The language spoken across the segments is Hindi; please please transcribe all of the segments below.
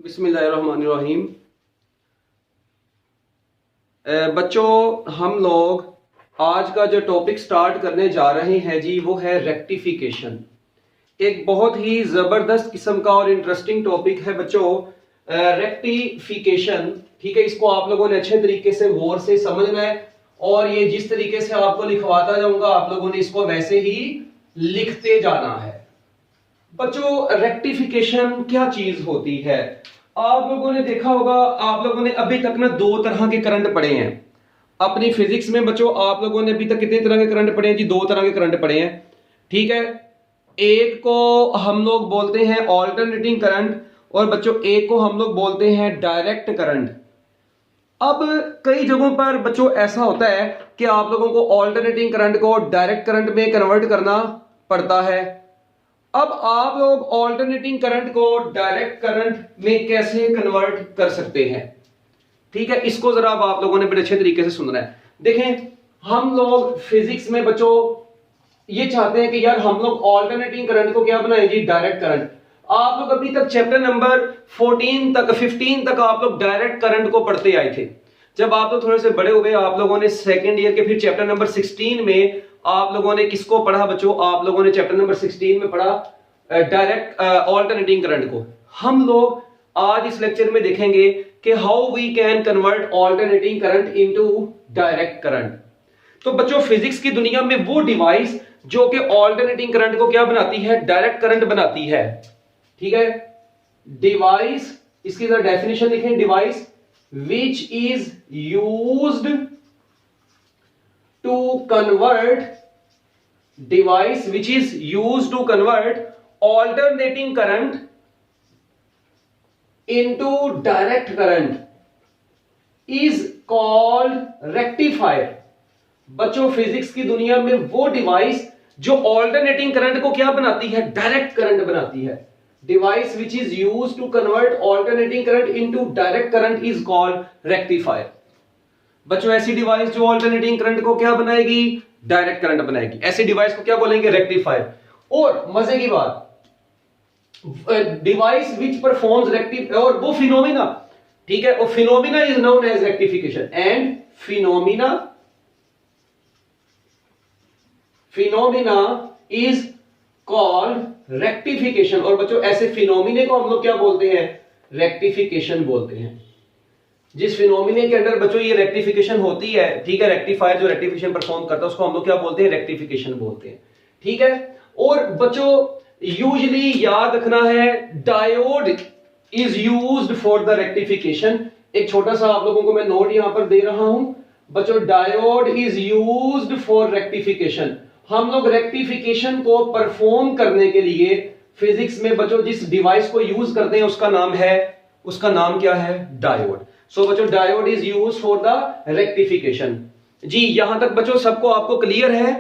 बिस्मिल्लाहिर्रहमानिर्रहीम। बच्चों, हम लोग आज का जो टॉपिक स्टार्ट करने जा रहे हैं जी, वो है रेक्टिफिकेशन। एक बहुत ही ज़बरदस्त किस्म का और इंटरेस्टिंग टॉपिक है बच्चों, रेक्टिफिकेशन। ठीक है, इसको आप लोगों ने अच्छे तरीके से गौर से समझना है और ये जिस तरीके से आपको लिखवाता जाऊंगा आप लोगों ने इसको वैसे ही लिखते जाना है। बच्चों, रेक्टिफिकेशन क्या चीज होती है? आप लोगों ने देखा होगा, आप लोगों ने अभी तक ना दो तरह के करंट पढ़े हैं अपनी फिजिक्स में। बच्चों, आप लोगों ने अभी तक कितने तरह के करंट पढ़े हैं जी? दो तरह के करंट पढ़े हैं। ठीक है, एक को हम लोग बोलते हैं ऑल्टरनेटिंग करंट और बच्चों एक को हम लोग बोलते हैं डायरेक्ट करंट। अब कई जगहों पर बच्चों ऐसा होता है कि आप लोगों को ऑल्टरनेटिंग करंट को डायरेक्ट करंट में कन्वर्ट करना पड़ता है। अब आप लोग ऑल्टरनेटिंग करंट को डायरेक्ट करंट में कैसे कन्वर्ट कर सकते हैं? ठीक है, इसको जरा अब आप लोगों ने बड़े अच्छे तरीके से सुनना है। देखें, हम लोग फिजिक्स में बच्चों ये चाहते हैं कि यार हम लोग ऑल्टरनेटिंग करंट को क्या बनाएं जी? Direct current. आप लोग अभी तक चैप्टर नंबर 15 तक आप लोग डायरेक्ट करंट को पढ़ते आए थे। जब आप लोग थोड़े से बड़े हुए, आप लोगों ने सेकेंड ईयर के फिर चैप्टर नंबर 16 में आप लोगों ने किसको पढ़ा बच्चों? आप लोगों ने चैप्टर नंबर 16 में पढ़ा डायरेक्ट ऑल्टरनेटिंग करंट को। हम लोग आज इस लेक्चर में देखेंगे कि how we can convert alternating current into direct current. तो बच्चों, फिजिक्स की दुनिया में वो डिवाइस जो कि ऑल्टरनेटिंग करंट को क्या बनाती है? डायरेक्ट करंट बनाती है। ठीक है, डिवाइस, इसकी जरा डेफिनेशन लिखें। Device which is used to convert, device which is used to convert alternating current into direct current is called rectifier. बच्चों, फिजिक्स की दुनिया में वो डिवाइस जो ऑल्टरनेटिंग करंट को क्या बनाती है? डायरेक्ट करंट बनाती है। Device which is used to convert alternating current into direct current is called rectifier. बच्चों, ऐसी डिवाइस जो ऑल्टरनेटिंग करंट को क्या बनाएगी? डायरेक्ट करंट बनाएगी। ऐसी डिवाइस को क्या बोलेंगे? रेक्टिफायर। और मजे की बात, डिवाइस विच परफॉर्म्स रेक्टिव, और वो फिनोमिना, ठीक है, वो phenomena is known as rectification. And phenomena is called rectification. और बच्चों, ऐसे फिनोमिने को हम लोग क्या बोलते हैं? रेक्टिफिकेशन बोलते हैं। जिस फिनोमिने के अंदर बच्चों ये रेक्टिफिकेशन होती है, ठीक है, रेक्टिफायर जो रेक्टिफिकेशन परफॉर्म करता है उसको हम लोग क्या बोलते हैं? रेक्टिफिकेशन बोलते हैं। ठीक है, और बच्चों यूजुअली याद रखना है, diode is used for the rectification. एक छोटा सा आप लोगों को मैं नोट यहां पर दे रहा हूं बच्चों, diode is used for rectification. हम लोग रेक्टिफिकेशन को परफॉर्म करने के लिए फिजिक्स में बच्चों जिस डिवाइस को यूज करते हैं उसका नाम क्या है? डायोड। सो बच्चों, diode is used for the rectification. जी, यहां तक बच्चों सबको आपको क्लियर है?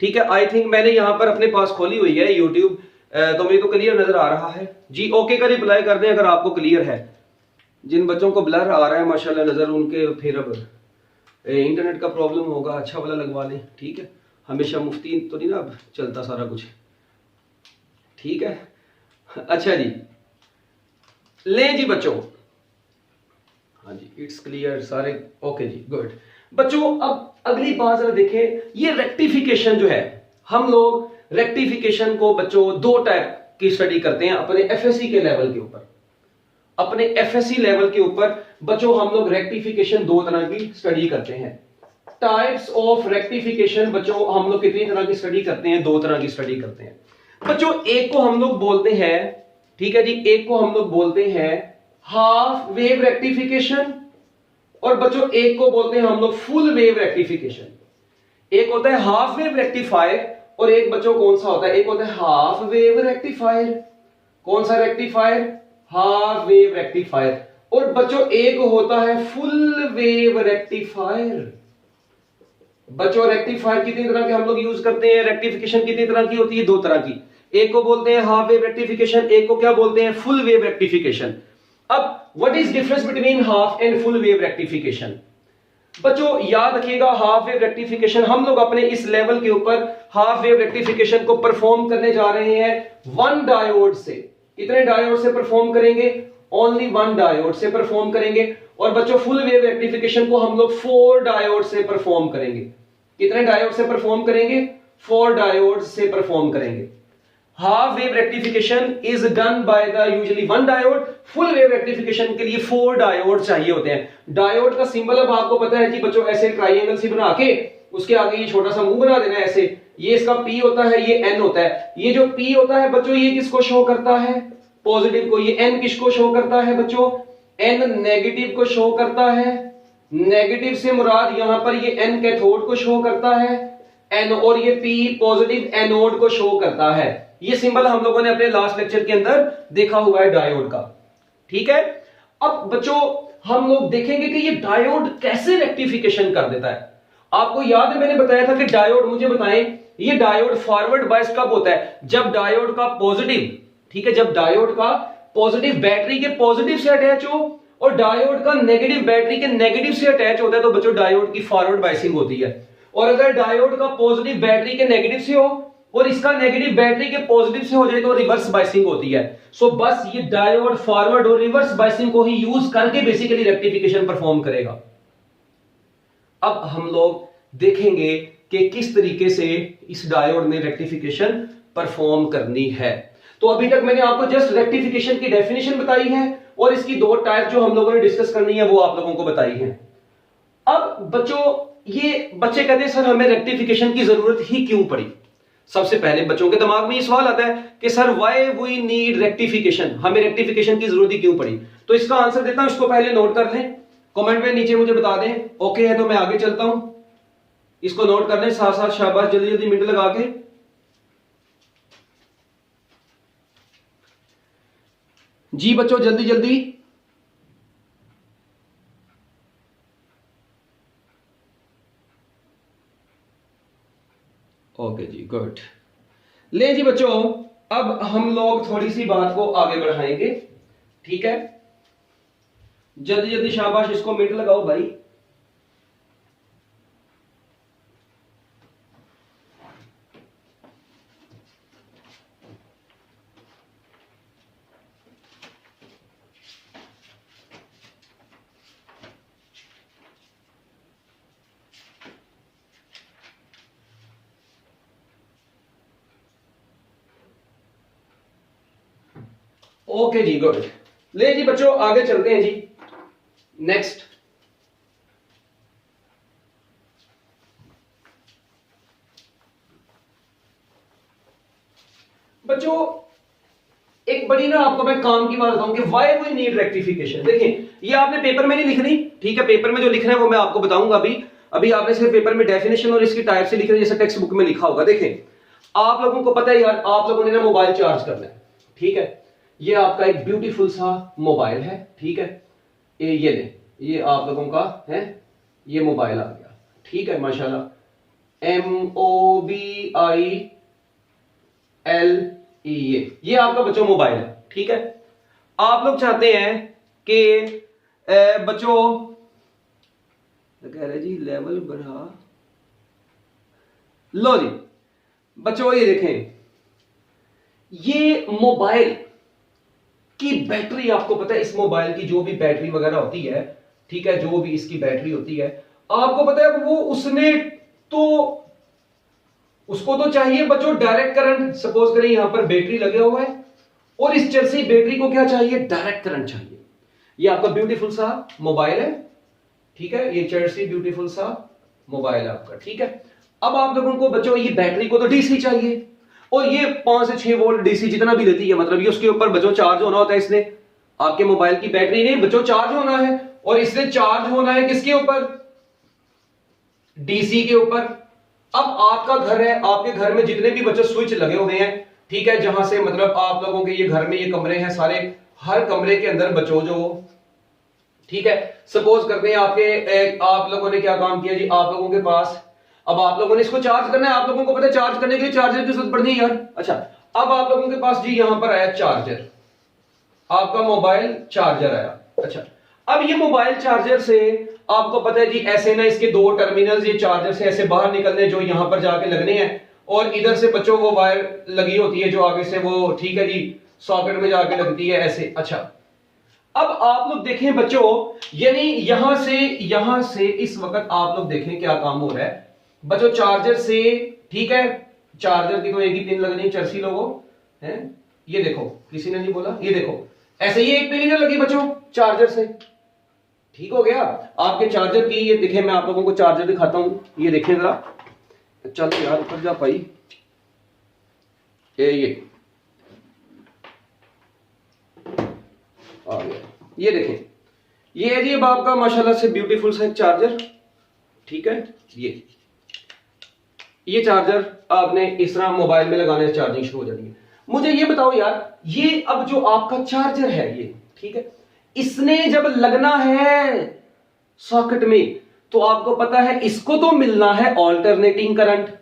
ठीक है, आई थिंक मैंने यहां पर अपने पास खोली हुई है यूट्यूब, तो मुझे तो क्लियर नजर आ रहा है जी। ओके का रिप्लाई कर दें अगर आपको क्लियर है। जिन बच्चों को ब्लर आ रहा है माशाल्लाह नजर, उनके फिर अब इंटरनेट का प्रॉब्लम होगा, अच्छा वाला लगवा लें। ठीक है, हमेशा मुफ्ती तो नहीं ना अब चलता सारा कुछ। ठीक है, अच्छा जी, ले जी बच्चों। हाँ जी, इट्स क्लियर सारे। ओके जी, गुड। बच्चों, अब अगली बात जरा देखें, ये रेक्टिफिकेशन जो है, हम लोग रेक्टिफिकेशन को बच्चों दो टाइप की स्टडी करते हैं अपने एफएससी के लेवल के ऊपर। अपने एफएससी लेवल के ऊपर बच्चों हम लोग रेक्टिफिकेशन दो तरह की स्टडी करते हैं। टाइप्स ऑफ रेक्टिफिकेशन बच्चों हम लोग कितनी तरह की स्टडी करते हैं? दो तरह की स्टडी करते हैं बच्चों। एक को हम लोग बोलते हैं, ठीक है जी, एक को हम लोग बोलते हैं हाफ वेव रेक्टिफिकेशन, और बच्चों एक को बोलते हैं हम लोग फुल वेव रेक्टिफिकेशन। एक होता है हाफ वेव रेक्टिफायर और एक बच्चों कौन सा होता है? एक होता है हाफ वेव रेक्टिफायर। कौन सा रेक्टिफायर? Half wave rectifier. और बच्चों एक होता है फुल वेव रेक्टिफायर। बच्चों, रेक्टिफायर कितनी तरह के हम लोग यूज करते हैं? रेक्टिफिकेशन कितनी तरह की होती है? दो तरह की। एक को बोलते हैं हाफ वेव रेक्टिफिकेशन, एक को क्या बोलते हैं? Full wave rectification. अब what is difference between half and full wave rectification? बच्चों याद रखिएगा, हाफ वेव रेक्टिफिकेशन हम लोग अपने इस लेवल के ऊपर हाफ वेव रेक्टिफिकेशन को परफॉर्म करने जा रहे हैं वन डायोड से। कितने डायोड से परफॉर्म करेंगे? ओनली 1 डायोड से परफॉर्म करेंगे, और बच्चों फुल वेव रेक्टिफिकेशन को हम लोग 4 डायोड से परफॉर्म करेंगे। कितने डायोड से परफॉर्म करेंगे? 4 डायोड से परफॉर्म करेंगे। Half wave rectification is done by the usually 1 diode. Full wave rectification के लिए 4 डायोड चाहिए होते हैं। डायोड का सिंबल अब आपको पता है कि बच्चों ऐसे ट्राइंगल सी बना के उसके आगे ये छोटा सा मुंह बना देना है ऐसे। ये इसका P होता है, ये N होता है। ये जो P होता है बच्चों ये किसको शो करता है? पॉजिटिव को। ये N किसको शो करता है बच्चों? N नेगेटिव को शो करता है। नेगेटिव से मुराद यहां पर ये N कैथोड को शो करता है, N, और ये P पॉजिटिव एनोड को शो करता है। ये सिंबल हम लोगों ने अपने लास्ट लेक्चर के अंदर देखा हुआ है डायोड का। ठीक है, अब बच्चों हम लोग देखेंगे कि ये डायोड कैसे रेक्टिफिकेशन कर देता है। आपको याद है मैंने बताया था कि डायोड, मुझे बताएं, ये डायोड फॉरवर्ड बायस कब होता है? जब डायोड का पॉजिटिव, ठीक है, जब डायोड का पॉजिटिव बैटरी के पॉजिटिव से अटैच हो और डायोड का नेगेटिव बैटरी के नेगेटिव से अटैच होता है तो बच्चों डायोड की फॉरवर्ड बायसिंग होती है। और अगर डायोड का पॉजिटिव बैटरी के नेगेटिव से हो और इसका नेगेटिव बैटरी के पॉजिटिव से हो जाए तो रिवर्स बायसिंग होती है। सो बस ये डायोड फॉरवर्ड और रिवर्स बायसिंग को ही यूज करके बेसिकली रेक्टिफिकेशन परफॉर्म करेगा। अब हम लोग देखेंगे कि किस तरीके से इस डायोड ने रेक्टिफिकेशन परफॉर्म करनी है। तो अभी तक मैंने आपको जस्ट रेक्टिफिकेशन की डेफिनेशन बताई है और इसकी 2 टाइप जो हम लोगों ने डिस्कस करनी है वो आप लोगों को बताई है। अब बच्चों ये बच्चे कहते हैं सर हमें रेक्टिफिकेशन की जरूरत ही क्यों पड़ी? सबसे पहले बच्चों के दिमाग में ये सवाल आता है कि sir why we need rectification, हमें रेक्टिफिकेशन की जरूरत ही क्यों पड़ी? तो इसका आंसर देता हूं, इसको पहले नोट कर लें, कमेंट में नीचे मुझे बता दें। ओके है तो मैं आगे चलता हूं, इसको नोट कर लें साथ साथ, शाबाश, जल्दी जल्दी मिनट लगा के। जी बच्चों जल्दी जल्दी। ओके जी, गुड। ले जी बच्चों, अब हम लोग थोड़ी सी बात को आगे बढ़ाएंगे। ठीक है, जल्दी जल्दी, शाबाश, इसको मिनट लगाओ भाई। ओके जी, गुड। ले जी बच्चों आगे चलते हैं जी। नेक्स्ट, बच्चों एक बड़ी ना आपको मैं काम की बात बताऊं कि व्हाई वी नीड रेक्टिफिकेशन। देखिए ये आपने पेपर में नहीं लिखनी, ठीक है, पेपर में जो लिख रहे हैं वो मैं आपको बताऊंगा। अभी आपने सिर्फ पेपर में डेफिनेशन और इसकी टाइप से लिख रहे हैं जैसे टेक्स्ट बुक में लिखा होगा। देखें आप लोगों को पता है यार, आप लोगों ने ना मोबाइल चार्ज करना है, ठीक है, ये आपका एक ब्यूटीफुल सा मोबाइल है, ठीक है, ये ले, ये आप लोगों का है, ये मोबाइल आ गया, ठीक है, माशाल्लाह, MOBILE, ये आपका बच्चों मोबाइल है, ठीक है। आप लोग चाहते हैं कि बच्चों कह रहे जी लेवल बढ़ा लो जी। बच्चों ये देखें, ये मोबाइल की बैटरी, आपको पता है इस मोबाइल की जो भी बैटरी वगैरह होती है, ठीक है, जो भी इसकी बैटरी होती है, आपको पता है वो उसने तो उसको तो चाहिए बच्चों डायरेक्ट करंट। सपोज करें यहां पर बैटरी लगे हुआ है और इस चर्सी बैटरी को क्या चाहिए? डायरेक्ट करंट चाहिए। ये आपका ब्यूटीफुल सा मोबाइल है, ठीक है, ये चर्सी ब्यूटीफुल सा मोबाइल है आपका, ठीक है। अब आप लोगों को बच्चों ये बैटरी को तो डीसी चाहिए और ये 5 से 6 वोल्ट डीसी जितना भी लेती है, मतलब ये उसके ऊपर बच्चों चार्ज होना होता है। इसने आपके मोबाइल की बैटरी ने बच्चों चार्ज होना है और इसने चार्ज होना है किसके ऊपर? डीसी के ऊपर। अब आपका घर है, आपके घर में जितने भी बच्चों स्विच लगे हुए हैं, ठीक है, जहां से मतलब आप लोगों के ये घर में ये कमरे हैं सारे, हर कमरे के अंदर बच्चों जो, ठीक है, सपोज करते हैं आप लोगों ने क्या काम किया जी, आप लोगों के पास, अब आप लोगों ने इसको चार्ज करना है, आप लोगों को पता है चार्ज करने के लिए चार्जर की जरूरत पड़ती है यार। अच्छा, अब आप लोगों के पास जी यहां पर आया चार्जर, आपका मोबाइल चार्जर आया। अच्छा, अब ये मोबाइल चार्जर से आपको पता है जी ऐसे ना इसके 2 टर्मिनल्स ये चार्जर से ऐसे बाहर निकलने जो यहां पर जाके लगने हैं और इधर से बच्चों वो वायर लगी होती है जो आगे से वो, ठीक है जी, सॉकेट में जाके लगती है ऐसे। अच्छा, अब आप लोग देखें बच्चों, यानी यहां से इस वक्त आप लोग देखें क्या काम हो रहा है बच्चों। चार्जर से, ठीक है, चार्जर की तो एक ही पिन लगनी है, चरसी लोगों है। ये देखो, किसी ने नहीं बोला, ये देखो ऐसे ही एक पिन इधर लगी बच्चों चार्जर से, ठीक हो गया। आपके चार्जर की ये देखें, मैं आप लोगों को चार्जर दिखाता हूं, ये देखें जरा, चलो यार ऊपर जा पाई, ये आ गया, ये देखें, ये है जी अब आपका माशाल्लाह से ब्यूटीफुल सा चार्जर, ठीक है। ये चार्जर आपने इस तरह मोबाइल में लगाने से चार्जिंग शुरू हो जाती है। मुझे ये बताओ यार, ये अब जो आपका चार्जर है ये, ठीक है, इसने जब लगना है सॉकेट में तो आपको पता है इसको तो मिलना है ऑल्टरनेटिंग करंट।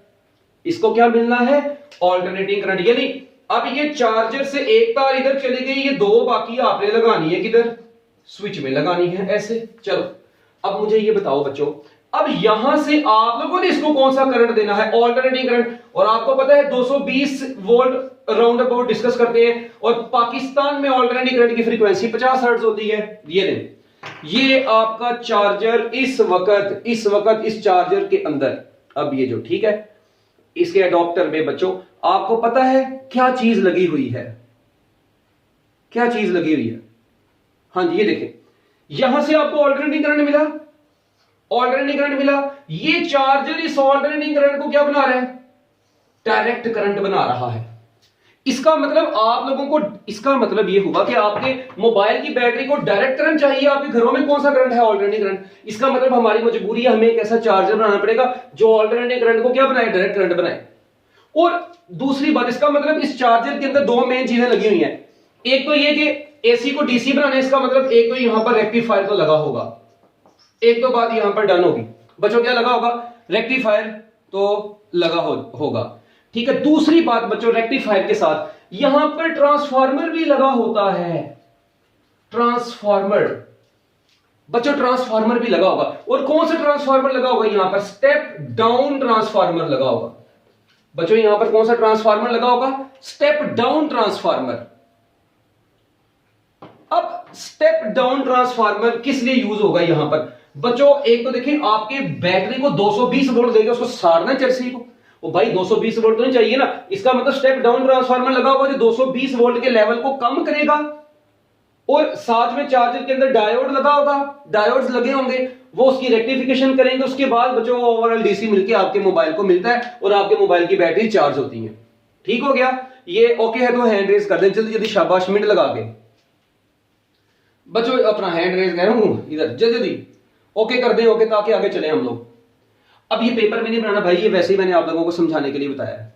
इसको क्या मिलना है? Alternating current. यानी अब ये चार्जर से एक तार इधर चली गई, ये दो बाकी आपने लगानी है किधर? स्विच में लगानी है, ऐसे। चलो अब मुझे ये बताओ बच्चों, अब यहां से आप लोगों ने इसको कौन सा करंट देना है? Alternating current. और आपको पता है 220 वोल्ट राउंड अबाउट डिस्कस करते हैं, और पाकिस्तान में ऑल्टरनेटिंग करंट की फ्रीक्वेंसी 50 हर्ट्ज होती है। ये आपका चार्जर इस वक्त इस चार्जर के अंदर, अब ये जो, ठीक है, इसके अडॉप्टर में बच्चों आपको पता है क्या चीज लगी हुई है? क्या चीज लगी हुई है? हाँ जी, ये देखें, यहां से आपको ऑल्टरनेटिंग करंट मिला, ऑल्टरनेटिंग करंट मिला। ये चार्जर इस ऑल्टरनेटिंग करंट को क्या बना रहा है? डायरेक्ट करंट बना रहा है। इसका मतलब आप लोगों को, इसका मतलब ये हुआ कि आपके मोबाइल की बैटरी को डायरेक्ट करंट चाहिए। आपके घरों में कौन सा करंट है? Alternating current. इसका मतलब हमारी मजबूरी है, हमें एक ऐसा चार्जर बनाना पड़ेगा जो ऑल्टरनेटिंग करंट को क्या बनाए? डायरेक्ट करंट बनाए। और दूसरी बात, इसका मतलब इस चार्जर के अंदर दो मेन चीजें लगी हुई हैं। एक तो ये कि एसी को डीसी बनाने, इसका मतलब एक तो यहां पर रेक्टिफायर तो लगा होगा, एक तो बात यहां पर डन होगी बच्चों, क्या लगा होगा? रेक्टिफायर तो लगा होगा, ठीक है। दूसरी बात बच्चों, रेक्टिफायर के साथ यहां पर ट्रांसफार्मर भी लगा होता है। ट्रांसफार्मर बच्चों, ट्रांसफार्मर भी लगा होगा। और कौन सा ट्रांसफार्मर लगा होगा? यहां पर स्टेप डाउन ट्रांसफार्मर लगा होगा बच्चों। यहां पर कौन सा ट्रांसफार्मर लगा होगा? Step down transformer. अब स्टेप डाउन ट्रांसफार्मर किस लिए यूज होगा यहां पर बच्चों? एक तो देखिए, आपके बैटरी को 220 वोल्ट देगा, उसको साड़ना चरसी को, वो भाई 220 वोल्ट तो नहीं चाहिए ना। इसका मतलब स्टेप डाउन ट्रांसफार्मर लगा होगा जो 220 वोल्ट के लेवल को कम करेगा। और साथ में चार्जर के अंदर डायोड लगा होगा, डायोड्स लगे होंगे, वो उसकी रेक्टिफिकेशन करेंगे। उसके बाद बच्चों ओवरऑल डीसी मिलके आपके मोबाइल को मिलता है और आपके मोबाइल की बैटरी चार्ज होती है। ठीक हो गया? ये ओके है तो हैंड रेज कर दें जल्दी जल्दी, शाबाश, मिनट लगा के बच्चों, अपना हैंड रेज कर रहा हूं इधर, जल्दी जल्दी ओके कर दें, ओके, ताकि आगे चले हम लोग। अब ये पेपर में नहीं बनाना भाई, ये वैसे ही मैंने आप लोगों को समझाने के लिए बताया है।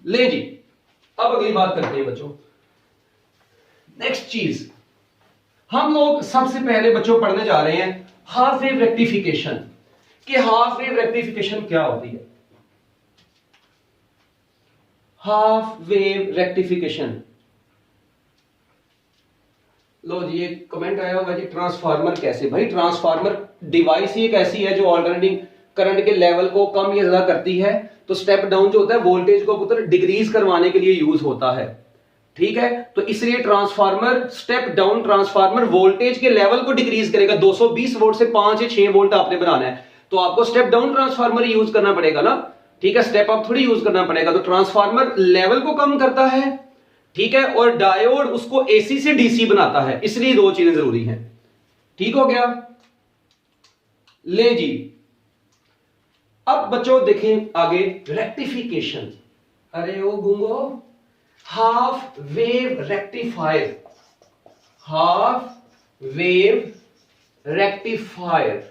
ले जी, अब अगली बात करते हैं बच्चों। नेक्स्ट चीज हम लोग सबसे पहले बच्चों पढ़ने जा रहे हैं हाफ वेव रेक्टिफिकेशन। कि हाफ वेव रेक्टिफिकेशन क्या होती है? हाफ वेव रेक्टिफिकेशन, लो जी, ये कमेंट आया होगा जी, ट्रांसफार्मर कैसे? भाई ट्रांसफार्मर डिवाइस ही एक ऐसी है जो ऑल्टरनेटिंग करंट के लेवल को कम या ज्यादा करती है। तो स्टेप डाउन जो होता है वोल्टेज को पुत्र डिक्रीज करवाने के लिए यूज होता है, ठीक है। तो इसलिए transformer, step down transformer voltage के लेवल को डिक्रीज करेगा। 220 वोल्ट से 5 या 6 वोल्ट आपने बनाना है तो आपको स्टेप डाउन ट्रांसफार्मर यूज करना पड़ेगा ना, ठीक है। स्टेप अप थोड़ी यूज करना पड़ेगा। तो ट्रांसफार्मर लेवल को कम करता है, ठीक है, और डायोड उसको एसी से डीसी बनाता है, इसलिए दो चीजें जरूरी हैं। ठीक हो गया? ले जी, अब बच्चों देखें आगे रेक्टिफिकेशन। अरे ओ गूंगो, half wave rectifier, half wave rectifier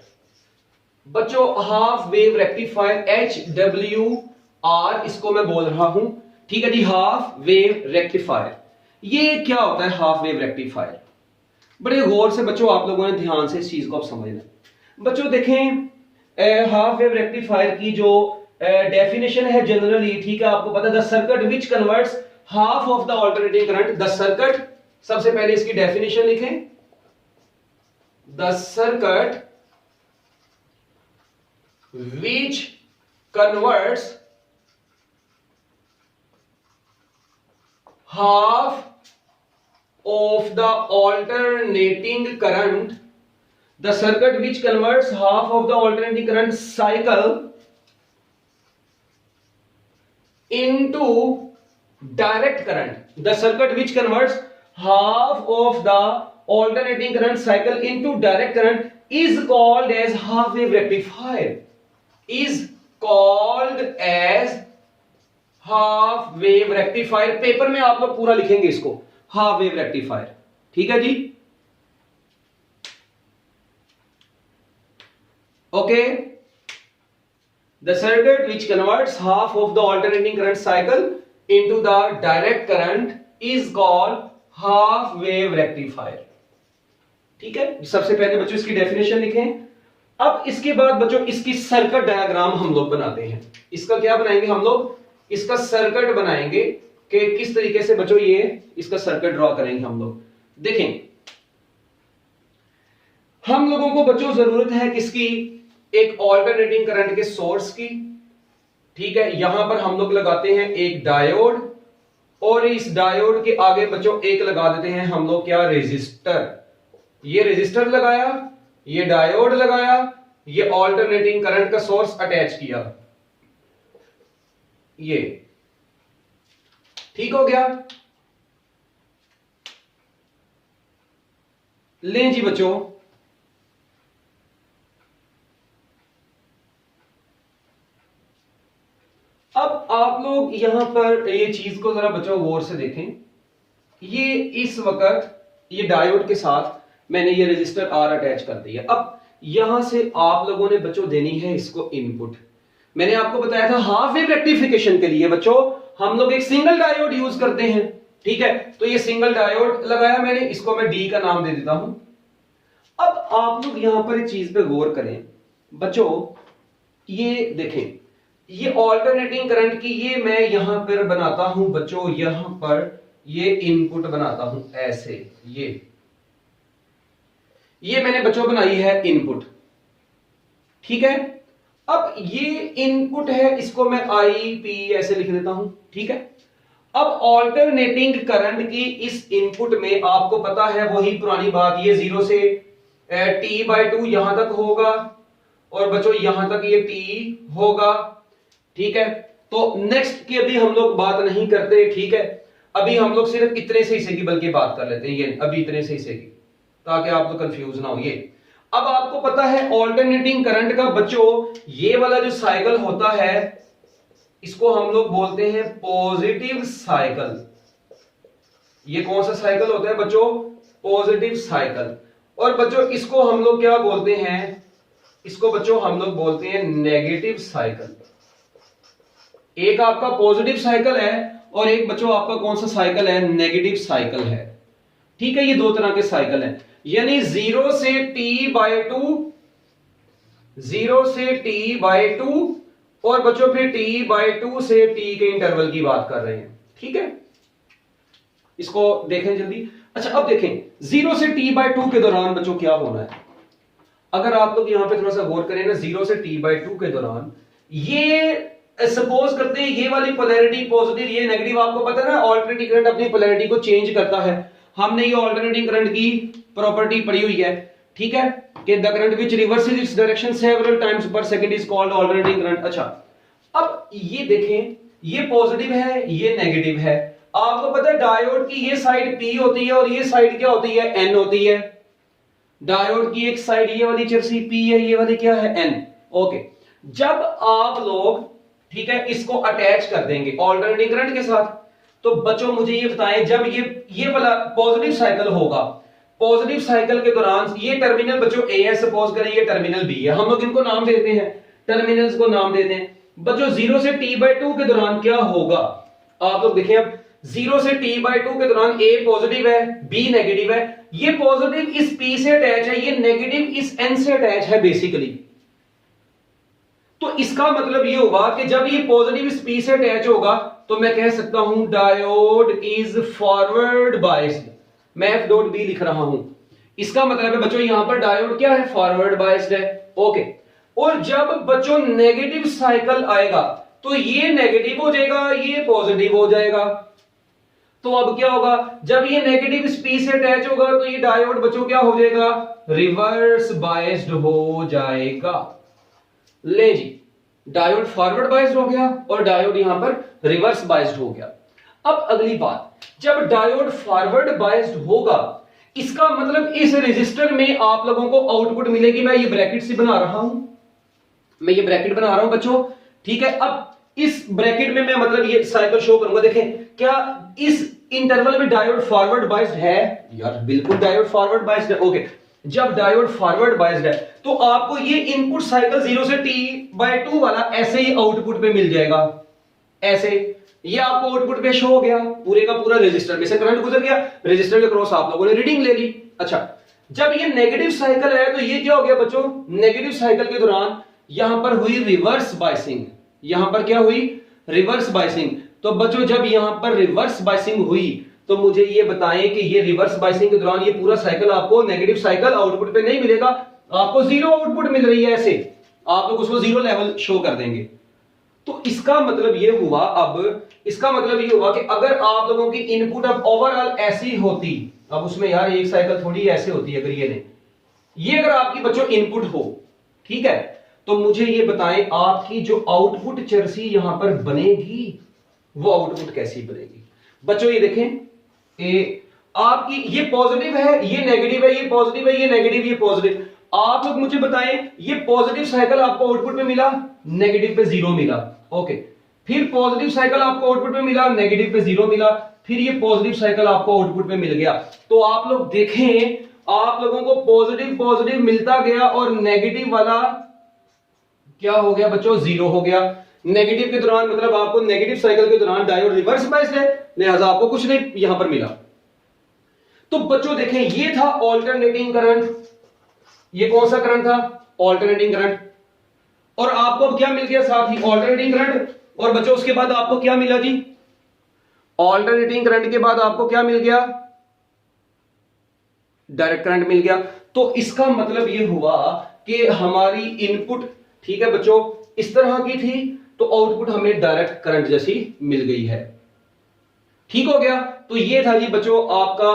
बच्चों, हाफ वेव रेक्टिफायर HWR इसको मैं बोल रहा हूं, ठीक है जी। हाफ वेव रेक्टिफायर, ये क्या होता है हाफ वेव रेक्टिफायर? बड़े गौर से बच्चों आप लोगों ने ध्यान से इस चीज को आप समझना। बच्चों देखें, हाफ वेव रेक्टिफायर की जो डेफिनेशन है जनरली, ठीक है, आपको पता है the circuit which converts half of the alternating current. The circuit, सबसे पहले इसकी डेफिनेशन लिखें, the circuit which converts half of the alternating current, the circuit which converts half of the alternating current cycle into direct current, the circuit which converts half of the alternating current cycle into direct current is called as half wave rectifier, is called as half wave rectifier. Paper में आप लोग पूरा लिखेंगे इसको, हाफ वेव रेक्टिफायर। ठीक है जी, okay. The circuit which converts half of the alternating current cycle into the direct current is called half wave rectifier. ठीक है, सबसे पहले बच्चों इसकी डेफिनेशन लिखें। अब इसके बाद बच्चों इसकी सर्किट डायग्राम हम लोग बनाते हैं। इसका क्या बनाएंगे हम लोग, इसका सर्किट बनाएंगे कि किस तरीके से बच्चों ये इसका सर्किट ड्रॉ करेंगे हम लोग। देखें, हम लोगों को बच्चों जरूरत है किसकी, एक ऑल्टरनेटिंग करंट के सोर्स की। ठीक है, यहां पर हम लोग लगाते हैं एक डायोड, और इस डायोड के आगे बच्चों एक लगा देते हैं हम लोग क्या, रेजिस्टर। ये रेजिस्टर लगाया, ये डायोड लगाया, ये ऑल्टरनेटिंग करंट का सोर्स अटैच किया, ये ठीक हो गया। लें जी बच्चों, अब आप लोग यहां पर ये चीज को जरा बच्चों गौर से देखें। ये इस वक्त ये डायोड के साथ मैंने ये रेजिस्टर आर अटैच कर दिया। अब यहां से आप लोगों ने बच्चों देनी है इसको इनपुट। मैंने आपको बताया था हाफ वेव रेक्टिफिकेशन के लिए बच्चों हम लोग एक सिंगल डायोड यूज करते हैं। ठीक है, तो ये सिंगल डायोड लगाया मैंने, इसको मैं डी का नाम दे देता हूं। अब आप लोग यहां पर एक चीज पे गौर करें बच्चों, ये देखें, ये ऑल्टरनेटिंग करंट की ये मैं यहां पर बनाता हूं बच्चों, यहां पर ये इनपुट बनाता हूं ऐसे, ये मैंने बच्चों बनाई है इनपुट। ठीक है, अब ये इनपुट है, इसको मैं आई पी ऐसे लिख देता हूं। ठीक है, अब ऑल्टरनेटिंग करंट की इस इनपुट में आपको पता है वही पुरानी बात, ये 0 से t/2 यहां तक होगा, और बच्चों यहां तक ये t होगा। ठीक है, तो नेक्स्ट की अभी हम लोग बात नहीं करते। ठीक है, अभी हम लोग सिर्फ इतने से हिस्से की बल्कि बात कर लेते हैं, ये अभी इतने से हिस्से की, ताकि आप लोग कंफ्यूज ना हो। ये अब आपको पता है ऑल्टरनेटिंग करंट का बच्चों ये वाला जो साइकिल होता है इसको हम लोग बोलते हैं पॉजिटिव साइकिल। ये कौन सा साइकिल होता है बच्चों, पॉजिटिव साइकिल। और बच्चों इसको हम लोग क्या बोलते हैं, इसको बच्चों हम लोग बोलते हैं नेगेटिव साइकिल। एक आपका पॉजिटिव साइकिल है और एक बच्चों आपका कौन सा साइकिल है, नेगेटिव साइकिल है। ठीक है, ये दो तरह के साइकिल हैं, यानी 0 से t/2, 0 से t/2 और बच्चों फिर t/2 से t के इंटरवल की बात कर रहे हैं। ठीक है, इसको देखें जल्दी। अच्छा, अब देखें 0 से t/2 के दौरान बच्चों क्या होना है। अगर आप लोग यहां पे थोड़ा सा गौर करें ना, 0 से t/2 के दौरान ये सपोज करते हैं ये वाली पोलैरिटी पॉजिटिव, ये नेगेटिव। आपको पता है ना ऑल्टरनेटिंग करंट अपनी पोलैरिटी को चेंज करता है। हमने ये ऑल्टरनेटिंग करंट की प्रॉपर्टी पढ़ी हुई है। ठीक है, कि the current which reverses its direction several times per second is called alternating current. अच्छा, अब ये देखें, ये पॉजिटिव है, ये नेगेटिव है। आपको पता है डायोड की ये साइड P होती है और ये साइड क्या होती है, N होती है। डायोड की एक साइड ये वाली चरसी P है, ये वाली क्या है, N। ओके, जब आप लोग ठीक है इसको अटैच कर देंगे ऑल्टरनेटिंग करंट के साथ, तो बच्चों मुझे ये बताएं, जब ये वाला पॉजिटिव साइकिल होगा, पॉजिटिव साइकिल के दौरान ये टर्मिनल बच्चों A है, सपोज करें ये टर्मिनल B है, हम लोग इनको नाम देते हैं, टर्मिनल्स को नाम देते हैं। बच्चों 0 से t/2 के दौरान क्या होगा, आप लोग देखिए, अब 0 से t/2 के दौरान A पॉजिटिव है, B नेगेटिव है। ये पॉजिटिव इस P से अटैच है, ये नेगेटिव इस N से अटैच है बेसिकली। तो इसका मतलब ये होगा कि जब ये पॉजिटिव इस P से अटैच होगा तो मैं कह सकता हूं डायोड इज फॉरवर्ड बायस्ड। मैं F.B लिख रहा हूं, इसका मतलब है बच्चों यहां पर डायोड क्या है, फॉरवर्ड बायस्ड है। ओके, और जब बच्चों नेगेटिव साइकिल आएगा तो ये नेगेटिव हो जाएगा, ये पॉजिटिव हो जाएगा। तो अब क्या होगा, जब ये नेगेटिव स्पीड से अटैच होगा तो ये डायोड बच्चों क्या हो जाएगा, रिवर्स बायस्ड हो जाएगा। ले जी, डायोड फॉरवर्ड बायस्ड हो गया और डायोड यहां पर रिवर्स बायस्ड हो गया। अब अगली बात, जब डायोड फॉरवर्ड बायस्ड होगा इसका मतलब इस रेजिस्टर में आप लोगों को आउटपुट मिलेगी। मैं ये ब्रैकेट से बना रहा हूं, मैं ये ब्रैकेट बना रहा हूं बच्चों, ठीक है। अब इस ब्रैकेट में मैं मतलब ये साइकिल शो करूंगा। देखें क्या इस इंटरवल में डायोड फॉरवर्ड बायस्ड है? यार बिल्कुल डायोड फॉरवर्ड बायस्ड है। ओके, जब डायोड फॉरवर्ड बायस्ड है तो आपको ये इनपुट साइकिल 0 से t/2 वाला ऐसे ही आउटपुट पे मिल जाएगा। ऐसे ये आपको आउटपुट पे शो हो गया, पूरे का पूरा रेजिस्टर में से करंट गुजर गया, रेजिस्टर के क्रॉस आप लोगों ने रीडिंग ले ली। अच्छा, जब ये नेगेटिव साइकिल है तो ये क्या हो गया बच्चों, नेगेटिव साइकिल के दौरान यहां पर हुई रिवर्स बायसिंग। यहां पर क्या हुई, रिवर्स बायसिंग। तो बच्चों जब यहां पर रिवर्स बायसिंग हुई तो मुझे ये बताएं कि ये रिवर्स बायसिंग के दौरान ये पूरा साइकिल आपको नेगेटिव साइकिल आउटपुट पे नहीं मिलेगा, आपको जीरो आउटपुट मिल रही है। ऐसे आप लोग उसको जीरो लेवल शो कर देंगे। तो इसका मतलब ये हुआ, अब इसका मतलब ये हुआ कि अगर आप लोगों की इनपुट अब ओवरऑल ऐसी होती, अब उसमें यार एक साइकिल थोड़ी ऐसे होती है, अगर ये अगर आपकी बच्चों इनपुट हो, ठीक है, तो मुझे ये बताएं आपकी जो आउटपुट चरसी यहां पर बनेगी वो आउटपुट कैसी बनेगी। बच्चों ये देखें, आपकी ये पॉजिटिव है, ये नेगेटिव है, ये पॉजिटिव है, ये नेगेटिव, ये पॉजिटिव। आप लोग मुझे बताएं ये पॉजिटिव साइकिल आपको आउटपुट में मिला, नेगेटिव पे जीरो मिला। ओके, फिर पॉजिटिव साइकिल आपको आउटपुट में मिला, नेगेटिव पे जीरो मिला, फिर ये पॉजिटिव साइकिल आपको आउटपुट में मिल गया। तो आप लोग देखें, आप लोगों को पॉजिटिव पॉजिटिव मिलता गया और नेगेटिव वाला क्या हो गया बच्चों, जीरो हो गया। नेगेटिव के दौरान मतलब आपको नेगेटिव साइकिल के दौरान डायोड रिवर्स बायस्ड है, लिहाजा आपको कुछ नहीं यहां पर मिला। तो बच्चों देखें, ये था ऑल्टरनेटिंग करंट। ये कौन सा करंट था, ऑल्टरनेटिंग करंट। और आपको अब क्या मिल गया, साथ ही ऑल्टरनेटिंग करंट। और बच्चों उसके बाद आपको क्या मिला जी, ऑल्टरनेटिंग करंट के बाद आपको क्या मिल गया, डायरेक्ट करंट मिल गया। तो इसका मतलब यह हुआ कि हमारी इनपुट, ठीक है बच्चों, इस तरह की थी तो आउटपुट हमें डायरेक्ट करंट जैसी मिल गई है। ठीक हो गया। तो ये था जी बच्चों आपका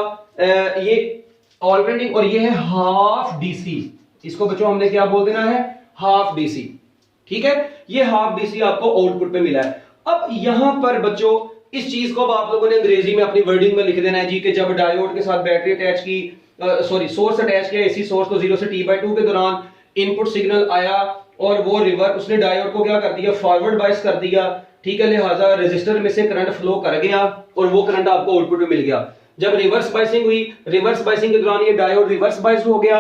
ये ऑल्टरनेटिंग, और ये है हाफ डीसी। इसको बच्चों हमने क्या बोल देना है, हाफ डीसी। ठीक है, ये हाफ डीसी आपको आउटपुट पे मिला है। अब यहां पर बच्चों इस चीज को अब आप लोगों ने अंग्रेजी में अपनी वर्डिंग में लिख देना है जी कि जब डायोड के साथ बैटरी अटैच की, सोर्स अटैच किया एसी सोर्स को 0 से t/2 के दौरान इनपुट सिग्नल आया और वो रिवर्स, उसने डायोड को क्या कर दिया, फॉरवर्ड बायस कर दिया। ठीक है, लिहाजा रेजिस्टर में से करंट फ्लो कर गया और वो करंट आपको आउटपुट में मिल गया। जब रिवर्स बायसिंग हुई, रिवर्स बायसिंग के दौरान ये डायोड रिवर्स बायस हो गया,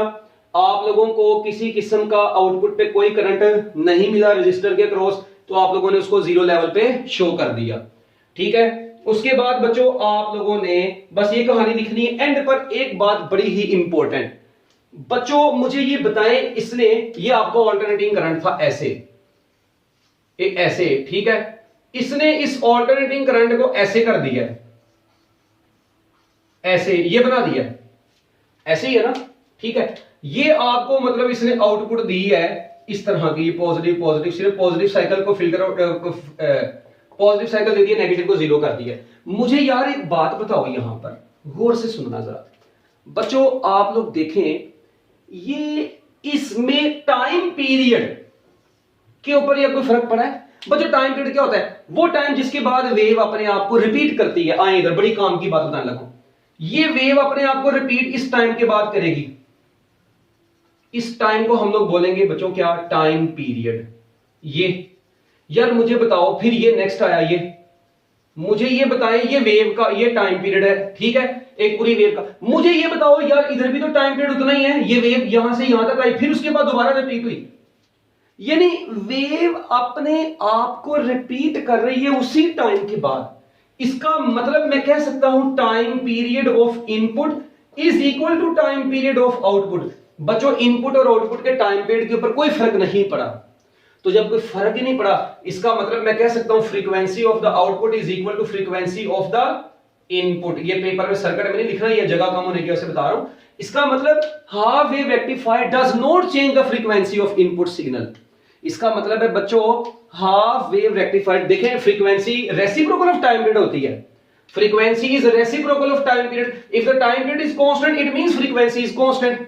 आप लोगों को किसी किस्म का आउटपुट पे कोई करंट नहीं मिला रेजिस्टर के क्रॉस, तो आप लोगों ने उसको जीरो लेवल पे शो कर दिया। ठीक है, उसके बाद बच्चों आप लोगों ने बस ये कहानी लिखनी है। एंड पर एक बात बड़ी ही इंपॉर्टेंट, बच्चों मुझे ये बताएं, इसने ये आपको ऑल्टरनेटिंग करंट था ऐसे, एक ऐसे, ठीक है, इसने इस ऑल्टरनेटिंग करंट को ऐसे कर दिया, ऐसे ये बना दिया, ऐसे ही है ना। ठीक है, ये आपको मतलब इसने आउटपुट दी है इस तरह की, पॉजिटिव पॉजिटिव, सिर्फ पॉजिटिव साइकिल को फिल्टर, पॉजिटिव साइकिल दे दिया, नेगेटिव को जीरो कर दिया। मुझे यार एक बात बताओ, यहां पर गौर से सुनना जरा बच्चों, आप लोग देखें ये इसमें टाइम पीरियड के ऊपर ये कोई फर्क पड़ा है बच्चों? टाइम पीरियड क्या होता है, वो टाइम जिसके बाद वेव अपने आप को रिपीट करती है। आए इधर, बड़ी काम की बात बताने लगो। ये वेव अपने आप को रिपीट इस टाइम के बाद करेगी, इस टाइम को हम लोग बोलेंगे बच्चों क्या, टाइम पीरियड। ये यार मुझे बताओ, फिर ये नेक्स्ट आया, ये मुझे ये बताएं, ये वेव का ये टाइम पीरियड है, ठीक है, एक पूरी वेव का। मुझे ये बताओ यार, इधर भी तो टाइम पीरियड उतना ही है, ये वेव यहां से यहां तक आई, फिर उसके बाद दोबारा रिपीट हुई, यानी वेव अपने आप को रिपीट कर रही है उसी टाइम के बाद। इसका मतलब मैं कह सकता हूं time period of input is equal to time period of output. बच्चों इनपुट और आउटपुट के टाइम पीरियड के ऊपर कोई फर्क नहीं पड़ा, तो जब कोई फर्क ही नहीं पड़ा, इसका मतलब मैं कह सकता हूं frequency of the output is equal to frequency of the input. ये पेपर में सर्किट में नहीं लिख रहा, ये जगह कम होने की वजह से बता रहा हूं। इसका मतलब half wave rectifier does not change the frequency of input signal. इसका मतलब है बच्चों हाफ वेव रेक्टिफायर, देखें frequency reciprocal of time period होती है, Frequency is reciprocal of time period. If the time period is constant, it means frequency is constant.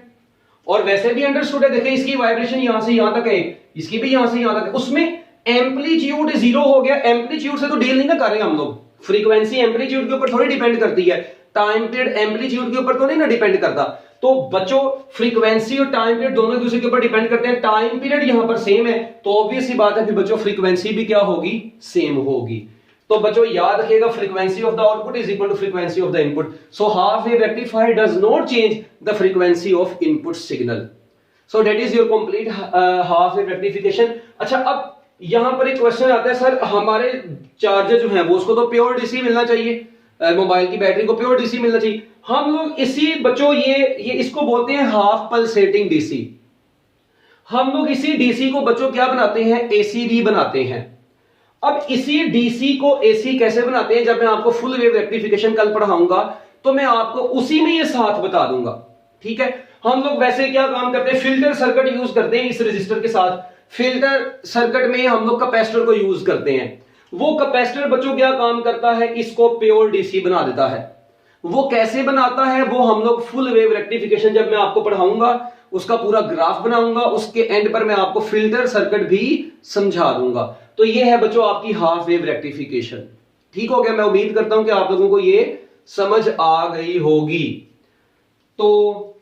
और वैसे भी अंडरस्टूड है, देखें इसकी वाइब्रेशन यहां से यहां तक है, इसकी भी यहां से यहां तक है, उसमें एम्पलीट्यूड जीरो हो गया। एम्पलीट्यूड से तो डील नहीं ना कर रहे हम लोग, फ्रीक्वेंसी एम्पलीट्यूड के ऊपर थोड़ी डिपेंड करती है, टाइम पीरियड एम्पलीट्यूड के ऊपर तो नहीं ना डिपेंड करता। तो बच्चों फ्रीक्वेंसी और टाइम पीरियड दोनों एक दूसरे के ऊपर डिपेंड करते हैं। टाइम पीरियड यहां पर सेम है तो ऑब्वियस सी बात है कि बच्चों फ्रीक्वेंसी भी क्या होगी, सेम होगी। तो बच्चों याद रखिएगा frequency of the output is equal to frequency of the input. So half wave rectifier does not change the frequency of input signal. So that is your complete half wave rectification. अच्छा, अब यहां पर एक क्वेश्चन आता है, सर हमारे चार्जर जो है वो उसको तो प्योर डीसी मिलना चाहिए, मोबाइल की बैटरी को प्योर डीसी मिलना चाहिए। हम लोग इसी बच्चों ये इसको बोलते हैं हाफ पल्सेटिंग डीसी। हम लोग इसी डीसी को बच्चों क्या बनाते हैं, एसी भी बनाते हैं। अब इसी डीसी को एसी कैसे बनाते हैं, जब मैं आपको फुल वेव रेक्टिफिकेशन कल पढ़ाऊंगा तो मैं आपको उसी में ये साथ बता दूंगा, ठीक है। हम लोग वैसे क्या काम करते हैं, फिल्टर सर्किट यूज करते हैं इस रजिस्टर के साथ। फिल्टर सर्किट में हम लोग कैपेसिटर को यूज करते हैं। वो कैपेसिटर बच्चों क्या काम करता है, इसको प्योर डीसी बना देता है। वो कैसे बनाता है, वो हम लोग फुल वेव रेक्टिफिकेशन जब मैं आपको पढ़ाऊंगा उसका पूरा ग्राफ बनाऊंगा, उसके एंड पर मैं आपको फिल्टर सर्किट भी समझा दूंगा। तो ये है बच्चों आपकी हाफ वेव रेक्टिफिकेशन। ठीक हो गया, मैं उम्मीद करता हूं कि आप लोगों को ये समझ आ गई होगी। तो